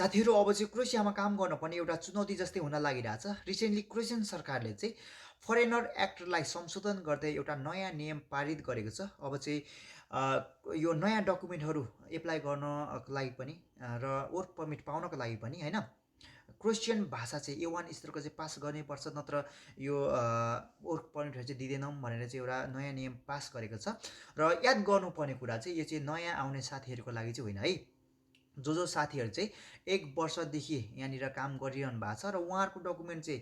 साथीहरू अब चाहिँ क्रोएसियामा काम गर्न पनि एउटा चुनौती जस्तै हुन लागिरहेछ। रिसेन्टली क्रोएसियन सरकारले चाहिँ फरेनर एक्टलाई संशोधन गर्दै एउटा नयाँ नियम पारित गरेको छ। अब चाहिँ यो नयाँ डकुमेन्टहरू एप्लाई गर्नको लागि पनि र वर्क पर्मिट पाउनको लागि पनि होइन, क्रोएसियन भाषा चाहिँ A1 स्तरको चाहिँ पास गर्नैपर्छ, नत्र यो वर्क पर्मिटहरू चाहिँ दिँदैनौँ भनेर चाहिँ एउटा नयाँ नियम पास गरेको छ। र याद गर्नुपर्ने कुरा चाहिँ यो चाहिँ नयाँ आउने साथीहरूको लागि चाहिँ होइन है। जो साथीहरू चाहिँ 1 वर्षदेखि यहाँनिर काम गरिरहनु भएको छ र उहाँहरूको डकुमेन्ट चाहिँ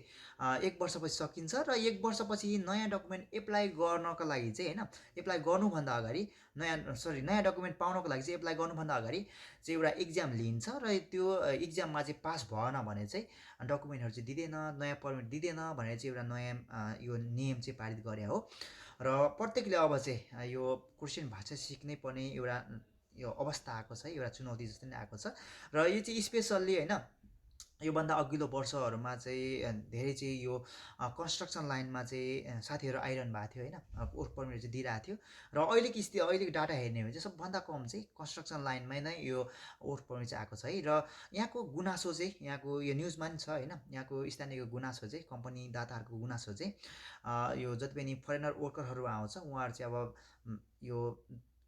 1 वर्षपछि सकिन्छ र 1 वर्षपछि नयाँ डकुमेन्ट एप्लाई गर्नको लागि चाहिँ होइन, एप्लाई गर्नुभन्दा अगाडि नयाँ डकुमेन्ट पाउनको लागि चाहिँ एप्लाई गर्नुभन्दा अगाडि चाहिँ एउटा इक्जाम लिइन्छ र त्यो इक्जाममा चाहिँ पास भएन भने चाहिँ डकुमेन्टहरू चाहिँ दिँदैन, नयाँ पर्मिट दिँदैन भनेर चाहिँ एउटा नयाँ यो नियम चाहिँ पारित गरे हो। र प्रत्येकले अब चाहिँ यो क्रोएसियन भाषा सिक्नै पर्ने एउटा यो अवस्था आएको छ, एउटा चुनौती जस्तो नै आएको छ। र यो चाहिँ स्पेसल्ली होइन, योभन्दा अघिल्लो वर्षहरूमा चाहिँ धेरै चाहिँ यो कन्स्ट्रक्सन लाइनमा चाहिँ साथीहरू आइरहनु भएको थियो होइन, वर्क पर्मिट चाहिँ दिइरहेको थियो। र अहिलेको स्थिति, अहिलेको डाटा हेर्ने हो भने चाहिँ सबभन्दा कम चाहिँ कन्स्ट्रक्सन लाइनमै नै यो वर्क पर्मिट चाहिँ आएको छ है। र यहाँको गुनासो चाहिँ, यहाँको यो न्युजमा नि छ होइन, यहाँको स्थानीयको गुनासो चाहिँ, कम्पनीदाताहरूको गुनासो चाहिँ यो जति पनि फरेनर वर्करहरू आउँछ उहाँहरू चाहिँ अब यो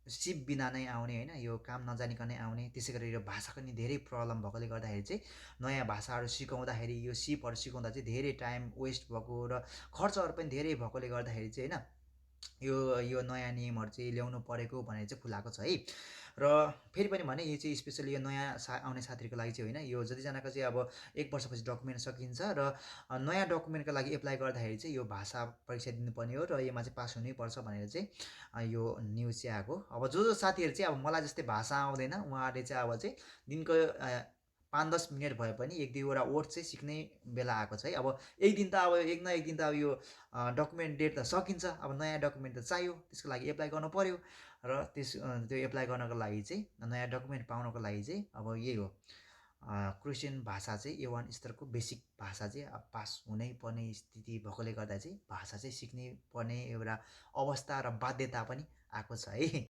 सिप बिना नै आउने होइन, यो काम नजानिकनै आउने, त्यसै गरी यो भाषाको नि धेरै प्रब्लम भएकोले गर्दाखेरि चाहिँ नयाँ भाषाहरू सिकाउँदाखेरि यो सिपहरू सिकाउँदा चाहिँ धेरै टाइम वेस्ट भएको र खर्चहरू पनि धेरै भएकोले गर्दाखेरि चाहिँ होइन यो नयाँ नियमहरू चाहिँ ल्याउनु परेको भनेर चाहिँ खुलाएको छ है। र फेरि पनि भने यो चाहिँ स्पेसली यो नयाँ आउने साथीहरूको लागि चाहिँ होइन, यो जतिजनाको चाहिँ अब 1 वर्षपछि डकुमेन्ट सकिन्छ र नयाँ डकुमेन्टको लागि एप्लाई गर्दाखेरि चाहिँ यो भाषा परीक्षा दिनुपर्ने हो र यसमा चाहिँ पास हुनैपर्छ भनेर चाहिँ यो न्युज चाहिँ आएको। अब जो साथीहरू चाहिँ अब मलाई जस्तै भाषा आउँदैन उहाँहरूले चाहिँ अब चाहिँ दिनको 5-10 मिनट भए पनि 1-2वटा वर्ड चाहिँ सिक्ने बेला आएको छ है। अब एक दिन त अब एक न एक दिन त अब यो डकुमेन्ट डेट त सकिन्छ, अब नयाँ डकुमेन्ट त चाहियो, त्यसको लागि एप्लाई गर्नु पऱ्यो। र त्यो एप्लाई गर्नको लागि चाहिँ नयाँ डकुमेन्ट पाउनको लागि चाहिँ अब यही हो, क्रोएसियन भाषा चाहिँ A1 स्तरको बेसिक भाषा चाहिँ अब पास हुनै पर्ने स्थिति भएकोले गर्दा चाहिँ भाषा चाहिँ सिक्नै पर्ने एउटा अवस्था र बाध्यता पनि आएको छ है।